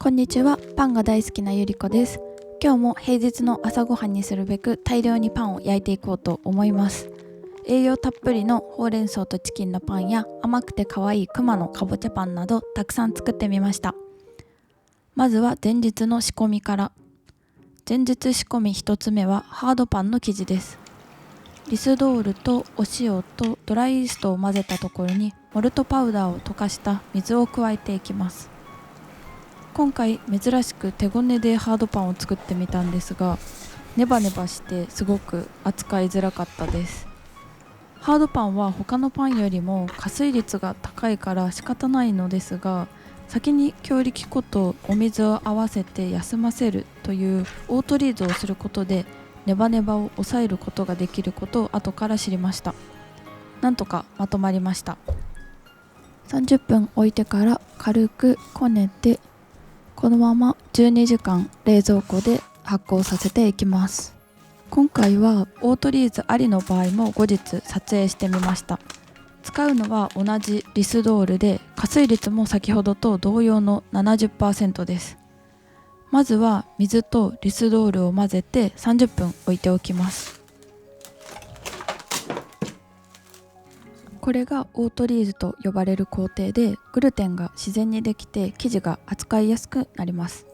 こんにちは。パンが大好きなゆりこです。今日も平日の朝ごはんにするべく大量にパンを焼いていこうと思います。栄養たっぷりのほうれん草とチキンのパンや甘くて可愛い熊のかぼちゃパンなどたくさん作ってみました。まずは前日の仕込みから。前日仕込み1つ目はハードパンの生地です。リスドールとお塩とドライイーストを混ぜたところにモルトパウダーを溶かした水を加えていきます。今回珍しく手ごねでハードパンを作ってみたんですが、ネバネバしてすごく扱いづらかったです。ハードパンは他のパンよりも加水率が高いから仕方ないのですが、先に強力粉とお水を合わせて休ませるというオートリーズをすることでネバネバを抑えることができることを後から知りました。なんとかまとまりました。30分置いてから軽くこねて、このまま12時間冷蔵庫で発酵させていきます。今回はオートリーズありの場合も後日撮影してみました。使うのは同じリスドールで、加水率も先ほどと同様の 70% です。まずは水とリスドールを混ぜて30分置いておきます。これがオートリーズと呼ばれる工程で、グルテンが自然にできて生地が扱いやすくなります。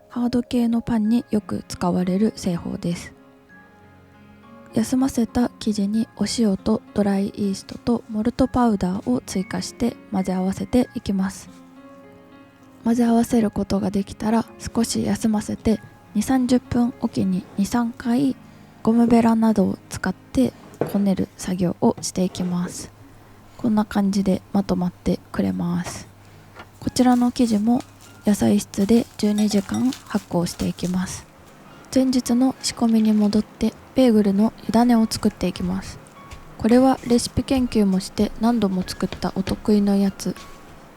ハード系のパンによく使われる製法です。休ませた生地にお塩とドライイーストとモルトパウダーを追加して混ぜ合わせていきます。混ぜ合わせることができたら少し休ませて 2,30 分おきに 2,3 回ゴムベラなどを使ってこねる作業をしていきます。こんな感じでまとまってくれます。こちらの生地も野菜室で12時間発酵していきます。前日の仕込みに戻ってベーグルの湯種を作っていきます。これはレシピ研究もして何度も作ったお得意のやつ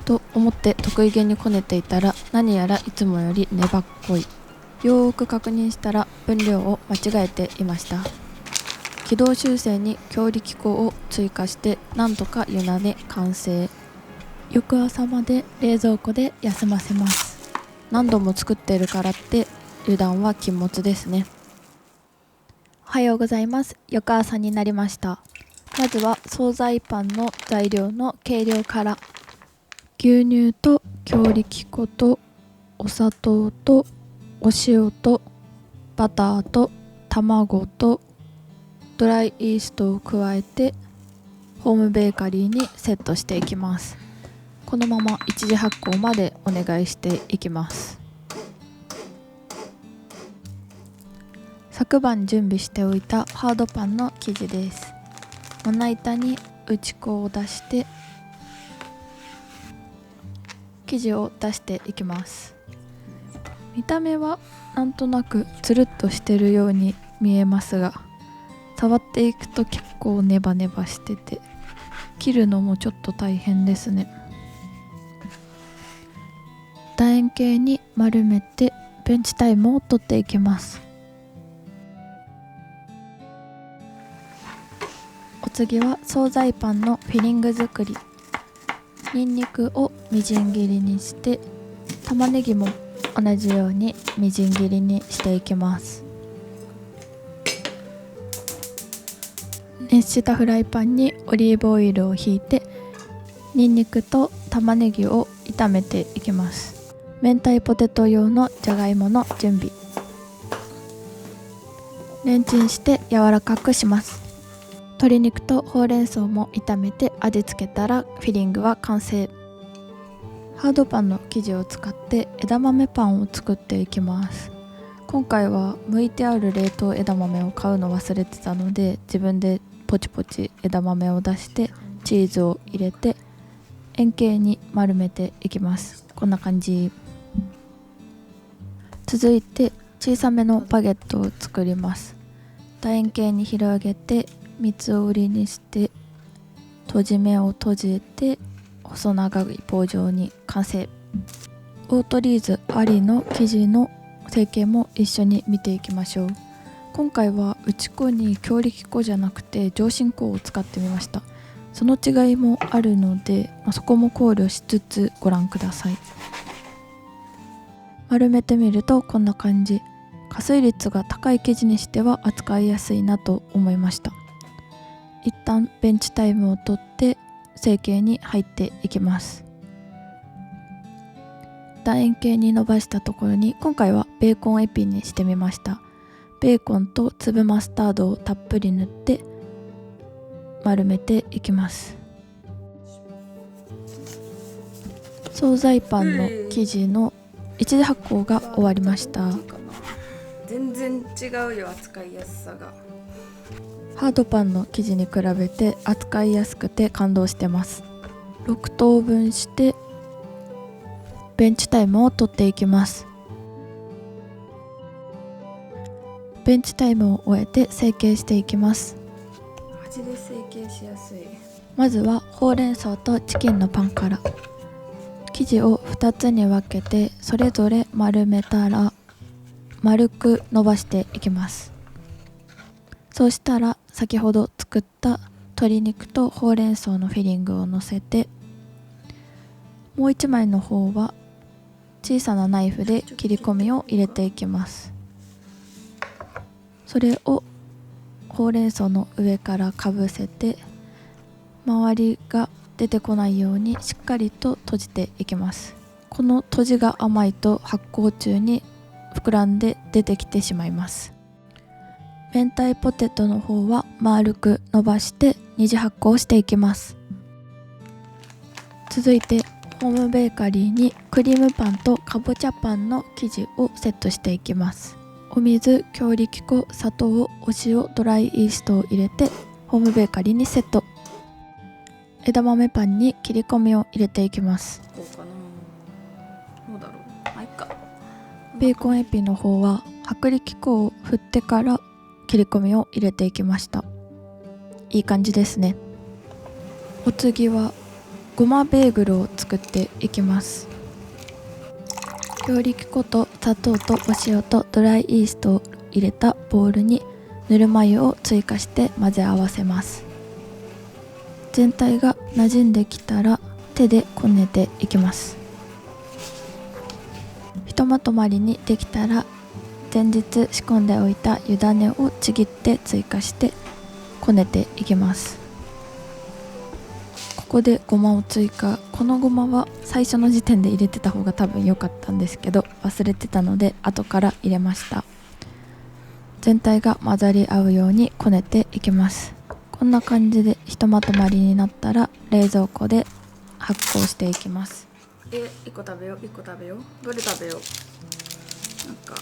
と思って得意げにこねていたら、何やらいつもより粘っこい。よーく確認したら分量を間違えていました。軌道修正に強力粉を追加してなんとか湯種完成。翌朝まで冷蔵庫で休ませます。何度も作ってるからって油断は禁物ですね。おはようございます。翌朝になりました。まずは惣菜パンの材料の計量から。牛乳と強力粉とお砂糖とお塩とバターと卵とドライイーストを加えてホームベーカリーにセットしていきます。このまま一次発酵までお願いしていきます。昨晩準備しておいたハードパンの生地です。まな板に打ち粉を出して生地を出していきます。見た目はなんとなくつるっとしてるように見えますが、触っていくと結構ネバネバしてて、切るのもちょっと大変ですね。楕円形に丸めてベンチタイムを取っていきます。お次は惣菜パンのフィリング作り。ニンニクをみじん切りにして、玉ねぎも同じようにみじん切りにしていきます。熱したフライパンにオリーブオイルをひいて、ニンニクと玉ねぎを炒めていきます。明太ポテト用のじゃがいもの準備。レンチンして柔らかくします。鶏肉とほうれん草も炒めて味付けたらフィリングは完成。ハードパンの生地を使って枝豆パンを作っていきます。今回は剥いてある冷凍枝豆を買うの忘れてたので、自分でポチポチ枝豆を出してチーズを入れて円形に丸めていきます。こんな感じ。続いて小さめのバゲットを作ります。楕円形に広げて三つ折りにして閉じ目を閉じて細長い棒状に完成。オートリーズありの生地の成形も一緒に見ていきましょう。今回は打ち粉に強力粉じゃなくて上新粉を使ってみました。その違いもあるので、そこも考慮しつつご覧ください。丸めてみるとこんな感じ。加水率が高い生地にしては扱いやすいなと思いました。一旦ベンチタイムをとって成形に入っていきます。楕円形に伸ばしたところに今回はベーコンエピにしてみました。ベーコンと粒マスタードをたっぷり塗って丸めていきます。惣菜パンの生地の一次発酵が終わりました。全然違うよ、扱いやすさが。ハードパンの生地に比べて扱いやすくて感動してます。6等分してベンチタイムを取っていきます。ベンチタイムを終えて成形していきます。マジで成形しやすい。まずはほうれん草とチキンのパンから。生地を2つに分けてそれぞれ丸めたら丸く伸ばしていきます。そうしたら先ほど作った鶏肉とほうれん草のフィリングをのせて、もう1枚の方は小さなナイフで切り込みを入れていきます。それをほうれん草の上からかぶせて、周りが出てこないようにしっかりと閉じていきます。この閉じが甘いと発酵中に膨らんで出てきてしまいます。明太ポテトの方は丸く伸ばして二次発酵していきます。続いてホームベーカリーにクリームパンとかぼちゃパンの生地をセットしていきます。お水、強力粉、砂糖、お塩、ドライイーストを入れてホームベーカリーにセット。枝豆パンに切り込みを入れていきます。こうかな。どうだろう。まあ、いっか。ベーコンエピの方は薄力粉を振ってから切り込みを入れていきました。いい感じですね。お次はごまベーグルを作っていきます。強力粉と砂糖とお塩とドライイーストを入れたボウルにぬるま湯を追加して混ぜ合わせます。全体が馴染んできたら手でこねていきます。ひとまとまりにできたら前日仕込んでおいた湯種をちぎって追加してこねていきます。ここでごまを追加。このごまは最初の時点で入れてた方が多分良かったんですけど忘れてたので後から入れました。全体が混ざり合うようにこねていきます。こんな感じでひとまとまりになったら冷蔵庫で発酵していきます。1個食べよう。1個食べよう。どれ食べよう。なんか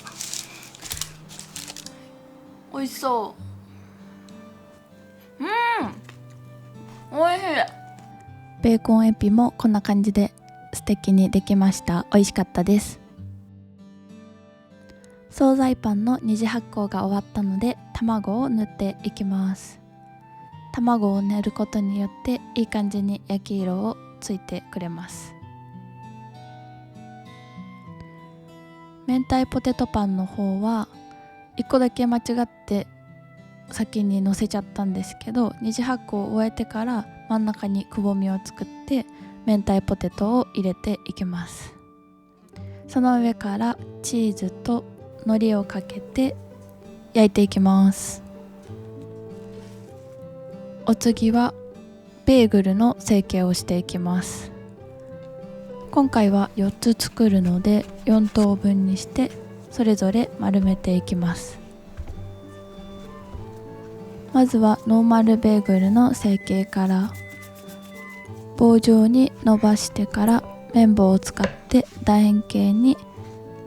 美味しそう。美味しい。ベーコンエピもこんな感じで素敵にできました。美味しかったです。惣菜パンの二次発酵が終わったので卵を塗っていきます。卵を練ることによっていい感じに焼き色をついてくれます。明太ポテトパンの方は1個だけ間違って先に乗せちゃったんですけど、二次発酵を終えてから真ん中にくぼみを作って明太ポテトを入れていきます。その上からチーズと海苔をかけて焼いていきます。お次はベーグルの成形をしていきます。今回は4つ作るので4等分にしてそれぞれ丸めていきます。まずはノーマルベーグルの成形から、棒状に伸ばしてから綿棒を使って楕円形に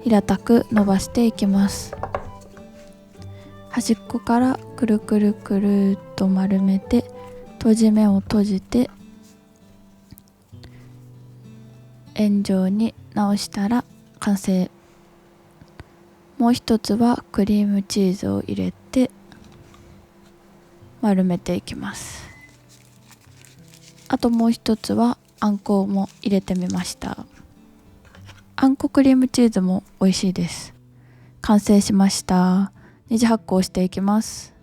平たく伸ばしていきます。端っこからくるくるくるっと丸めて閉じ目を閉じて円状に直したら完成。もう一つはクリームチーズを入れて丸めていきます。あともう一つはあんこも入れてみました。あんこクリームチーズも美味しいです。完成しました。二次発酵していきます。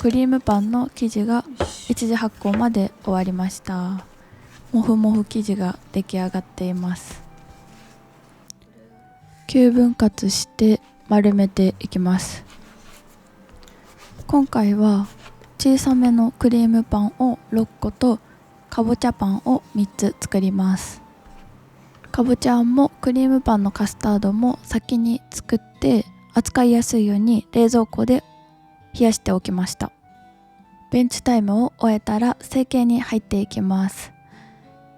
クリームパンの生地が一次発酵まで終わりました。もふもふ生地が出来上がっています。9分割して丸めていきます。今回は小さめのクリームパンを6個とかぼちゃパンを3つ作ります。かぼちゃあんもクリームパンのカスタードも先に作って扱いやすいように冷蔵庫で冷やしておきました。ベンチタイムを終えたら成形に入っていきます。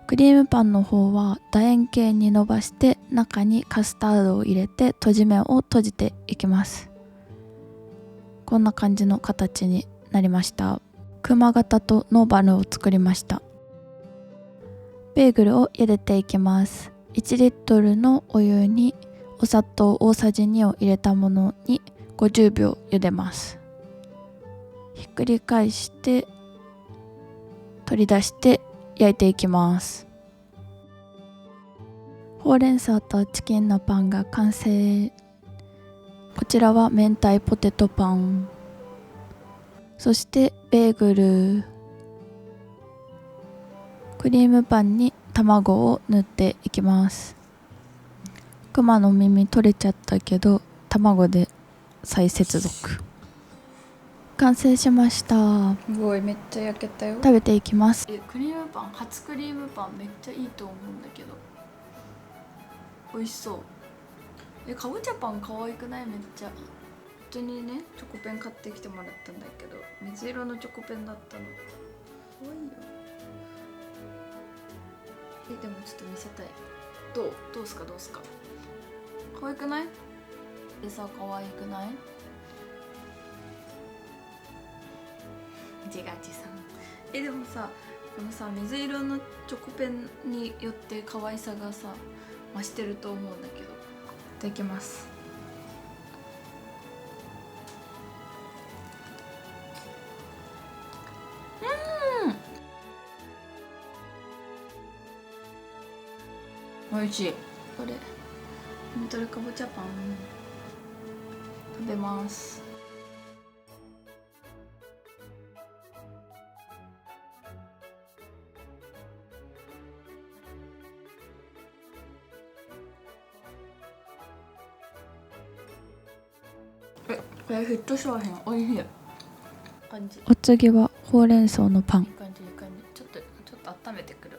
クリームパンの方は楕円形に伸ばして中にカスタードを入れて閉じ目を閉じていきます。こんな感じの形になりました。クマ型とノーバルを作りました。ベーグルを茹でていきます。1リットルのお湯にお砂糖大さじ2を入れたものに50秒茹でます。ひっくり返して取り出して焼いていきます。ほうれん草とチキンのパンが完成。こちらは明太ポテトパン、そしてベーグル、クリームパンに卵を塗っていきます。クマの耳取れちゃったけど卵で再接続。完成しました。すごい、めっちゃ焼けたよ。食べていきます。クリームパン、初クリームパンめっちゃいいと思うんだけど美味しそう。かぼちゃパン可愛くない？めっちゃ。本当にね、チョコペン買ってきてもらったんだけど水色のチョコペンだったの。可愛いよ。でもちょっと見せたい。どうすか可愛くない？さ可愛くない？自画自賛。でもさ、このさ水色のチョコペンによって可愛さがさ増してると思うんだけど。いただきます。美味しい。これミトルかぼちゃパン食べます。これヒット商品美味しい感じ。お次はほうれん草のパン。いい感じ。ちょっと温めてくる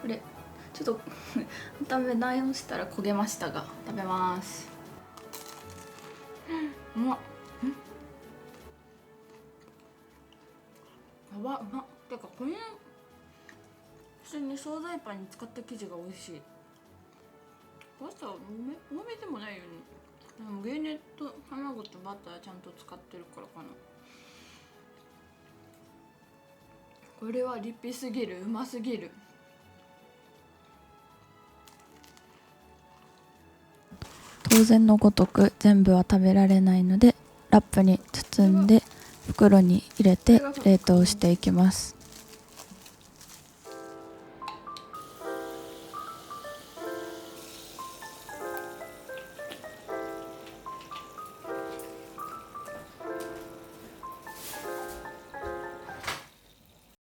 これちょっと温め直したら焦げましたが食べます。うまっ。うまっ。てかこれ普通に惣菜パンに使った生地が美味しい。バター多めでもないよね。でも牛乳と卵とバターちゃんと使ってるからかな。これは立派すぎる。うますぎる。当然のごとく全部は食べられないのでラップに包んで袋に入れて冷凍していきます。